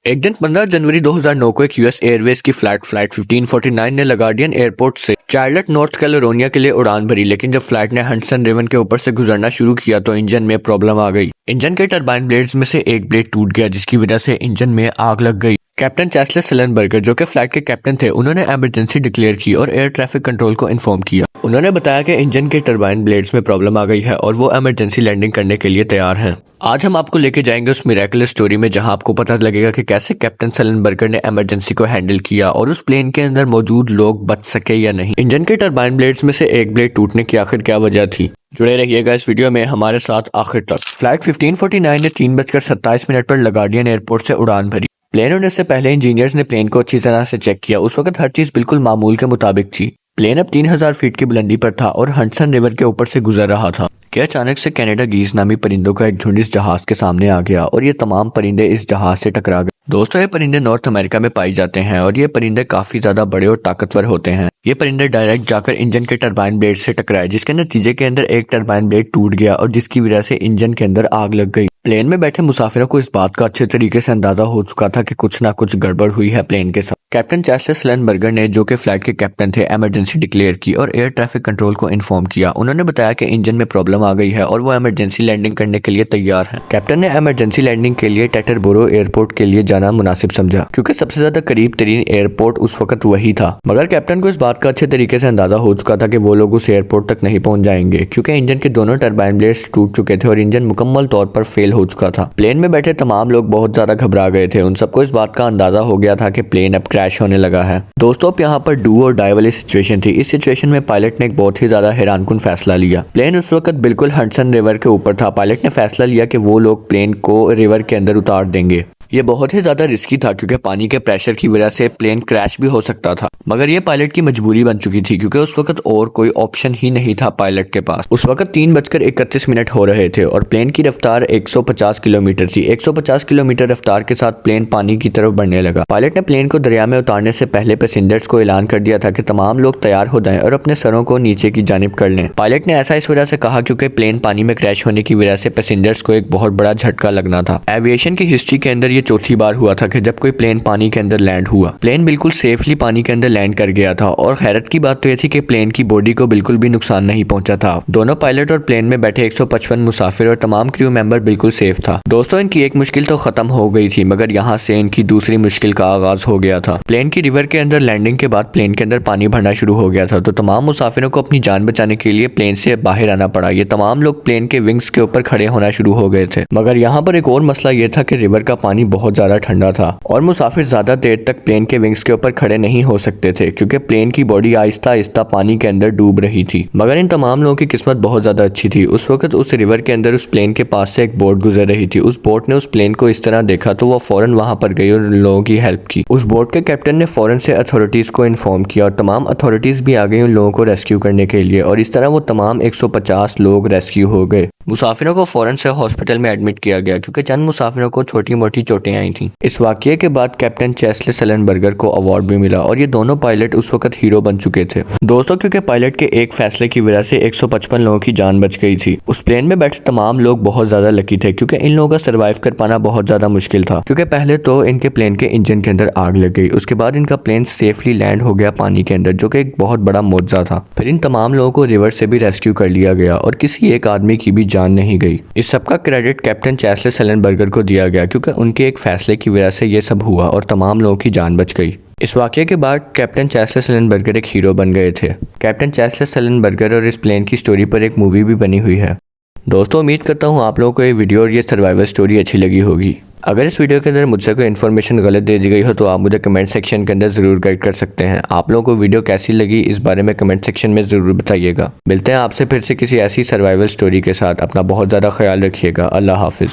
एक दिन 15 जनवरी 2009 को एक यूएस एयरवेज की फ्लाइट 1549 ने लगार्डियन एयरपोर्ट से चार्लट नॉर्थ कैलिफोर्निया के लिए उड़ान भरी। लेकिन जब फ्लाइट ने हडसन रिवर के ऊपर से गुजरना शुरू किया तो इंजन में प्रॉब्लम आ गई। इंजन के टरबाइन ब्लेड्स में से एक ब्लेड टूट गया, जिसकी वजह से इंजन में आग लग गई। कैप्टन चैसलर सेलेनबर्गर, जो कि फ्लाइट के कैप्टन थे, उन्होंने इमरजेंसी डिक्लेयर की और एयर ट्रैफिक कंट्रोल को इन्फॉर्म किया। उन्होंने बताया कि इंजन के टरबाइन ब्लेड्स में प्रॉब्लम आ गई है और वो इमरजेंसी लैंडिंग करने के लिए तैयार हैं। आज हम आपको लेके जाएंगे उस मिरेकलस स्टोरी में, जहां आपको पता लगेगा कि कैसे कैप्टन सेलेनबर्गर ने इमरजेंसी को हैंडल किया और उस प्लेन के अंदर मौजूद लोग बच सके या नहीं। इंजन के टरबाइन ब्लेड्स में से एक ब्लेड टूटने की आखिर क्या वजह थी? जुड़े रहिएगा इस वीडियो में हमारे साथ आखिर तक। फ्लाइट 1549 ने 3:27 पर लगार्डियन एयरपोर्ट से उड़ान भरी। प्लेन उड़ने से पहले इंजीनियर्स ने प्लेन को अच्छी तरह से चेक किया। उस वक्त हर चीज बिल्कुल मामूल के मुताबिक थी। प्लेन अब 3000 फीट की बुलंदी पर था और हडसन रिवर के ऊपर से गुजर रहा था कि अचानक से कनाडा गीज नामी परिंदों का एक झुंड इस जहाज के सामने आ गया और ये तमाम परिंदे इस जहाज से टकरा गए। दोस्तों, ये परिंदे नॉर्थ अमेरिका में पाई जाते हैं और ये परिंदे काफी ज्यादा बड़े और ताकतवर होते हैं। ये परिंदे डायरेक्ट जाकर इंजन के टरबाइन ब्लेड से टकराए, जिसके नतीजे के अंदर एक टरबाइन ब्लेड टूट गया और जिसकी वजह से इंजन के अंदर आग लग गई। प्लेन में बैठे मुसाफिरों को इस बात का अच्छे तरीके से अंदाजा हो चुका था कि कुछ ना कुछ गड़बड़ हुई है प्लेन के साथ। कैप्टन चैसलर सेलेनबर्गर ने, जो कि फ्लाइट के कैप्टन थे, इमरजेंसी डिक्लेयर की और एयर ट्रैफिक कंट्रोल को इन्फॉर्म किया। उन्होंने बताया कि इंजन में प्रॉब्लम आ गई है और वो इमरजेंसी लैंडिंग करने के लिए तैयार हैं। कैप्टन ने इमरजेंसी लैंडिंग के लिए टेटरबोरो एयरपोर्ट के लिए जाना मुनासिब समझा, क्योंकि सबसे ज्यादा करीब तरीन एयरपोर्ट उस वक्त वही था। मगर कैप्टन को इस बात का अच्छे तरीके से अंदाजा हो चुका था कि वो लोग उस एयरपोर्ट तक नहीं पहुंच जाएंगे, क्योंकि इंजन के दोनों टरबाइन ब्लेड्स टूट चुके थे और इंजन मुकम्मल तौर पर फेल हो चुका था। प्लेन में बैठे तमाम लोग बहुत ज्यादा घबरा गए थे। उन सबको इस बात का अंदाजा हो गया था कि प्लेन अब क्रैश होने लगा है। दोस्तों, अब यहाँ पर डू और डाई वाली सिचुएशन थी। इस सिचुएशन में पायलट ने एक बहुत ही ज्यादा हैरानकुन फैसला लिया। प्लेन उस वक्त बिल्कुल हडसन रिवर के ऊपर था। पायलट ने फैसला लिया कि वो लोग प्लेन को रिवर के अंदर उतार देंगे। ये बहुत ही ज्यादा रिस्की था, क्योंकि पानी के प्रेशर की वजह से प्लेन क्रैश भी हो सकता था। मगर ये पायलट की मजबूरी बन चुकी थी, क्योंकि उस वक्त और कोई ऑप्शन ही नहीं था पायलट के पास। उस वक्त 3:31 हो रहे थे और प्लेन की रफ्तार 150 किलोमीटर थी। 150 किलोमीटर रफ्तार के साथ प्लेन पानी की तरफ बढ़ने लगा। पायलट ने प्लेन को दरिया में उतारने से पहले पैसेंजर्स को ऐलान कर दिया था कि तमाम लोग तैयार हो जाएं और अपने सरों को नीचे की जानिब कर लें। पायलट ने ऐसा इस वजह से कहा क्योंकि प्लेन पानी में क्रैश होने की वजह से पैसेंजर्स को एक बहुत बड़ा झटका लगना था। एविएशन की हिस्ट्री के अंदर ये चौथी बार हुआ था कि जब कोई प्लेन पानी के अंदर लैंड हुआ। प्लेन बिल्कुल सेफली पानी के अंदर लैंड कर गया था और हैरत की बात तो यह थी कि प्लेन की बॉडी को बिल्कुल भी नुकसान नहीं पहुंचा था। दोनों पायलट और प्लेन में बैठे 155 मुसाफिर और तमाम क्रू मेंबर बिल्कुल सेफ था। दोस्तों, इनकी एक मुश्किल तो खत्म हो गई थी, मगर यहाँ से इनकी दूसरी मुश्किल का आगाज हो गया था। प्लेन की रिवर के अंदर लैंडिंग के बाद प्लेन के अंदर पानी भरना शुरू हो गया था, तो तमाम मुसाफिरों को अपनी जान बचाने के लिए प्लेन से बाहर आना पड़ा। ये तमाम लोग प्लेन के विंग्स के ऊपर खड़े होना शुरू हो गए थे। मगर यहाँ पर एक और मसला यह था कि रिवर का पानी बहुत ज्यादा ठंडा था और मुसाफिर ज्यादा देर तक प्लेन के विंग्स के ऊपर खड़े नहीं हो सकते थे, क्योंकि प्लेन की बॉडी आहिस्ता आहिस्ता पानी के अंदर डूब रही थी। मगर इन तमाम लोगों की किस्मत बहुत ज्यादा अच्छी थी। उस वक्त उस रिवर के अंदर उस प्लेन के पास से एक बोट गुजर रही थी। उस बोट ने उस प्लेन को इस तरह देखा तो वो फौरन वहां पर गई और लोगों की हेल्प की। उस बोट के कैप्टन ने फौरन से अथॉरिटीज को इन्फॉर्म किया और तमाम अथॉरिटीज भी आ गई उन लोगों को रेस्क्यू करने के लिए और इस तरह वो तमाम 150 लोग रेस्क्यू हो गए। मुसाफिरों को फौरन से हॉस्पिटल में एडमिट किया गया, क्योंकि चंद मुसाफिरों को छोटी मोटी चोटें आई थी। इस वाकये के बाद कैप्टन चैसलर सेलेनबर्गर को अवार्ड भी मिला और ये दोनों पायलट उस वक्त हीरो बन चुके थे। दोस्तों, क्योंकि पायलट के एक फैसले की वजह से 155 लोगों की जान बच गई थी। उस प्लेन में बैठे तमाम लोग बहुत ज्यादा लकी थे, क्योंकि इन लोगों का सर्वाइव कर पाना बहुत ज्यादा मुश्किल था। क्योंकि पहले तो इनके प्लेन के इंजन के अंदर आग लग गई, उसके बाद इनका प्लेन सेफली लैंड हो गया पानी के अंदर, जो कि एक बहुत बड़ा मौजज़ा था। फिर इन तमाम लोगों को रिवर से भी रेस्क्यू कर लिया गया और किसी एक आदमी की भी जान नहीं गई। इस सब का क्रेडिट कैप्टन चैसलर सेलेनबर्गर को दिया गया, क्योंकि उनके एक फैसले की वजह से ये सब हुआ और तमाम लोगों की जान बच गई। इस वाकये के बाद कैप्टन चैसलर सेलेनबर्गर एक हीरो बन गए थे। कैप्टन चैसलर सेलेनबर्गर और इस प्लेन की स्टोरी पर एक मूवी भी बनी हुई है। दोस्तों, उम्मीद करता हूँ आप लोगों को ये वीडियो और ये सर्वाइवल स्टोरी अच्छी लगी होगी। अगर इस वीडियो के अंदर मुझसे कोई इन्फॉर्मेशन गलत दे दी गई हो तो आप मुझे कमेंट सेक्शन के अंदर ज़रूर गाइड कर सकते हैं। आप लोगों को वीडियो कैसी लगी इस बारे में कमेंट सेक्शन में ज़रूर बताइएगा। मिलते हैं आपसे फिर से किसी ऐसी सर्वाइवल स्टोरी के साथ। अपना बहुत ज़्यादा ख्याल रखिएगा। अल्लाह हाफिज़।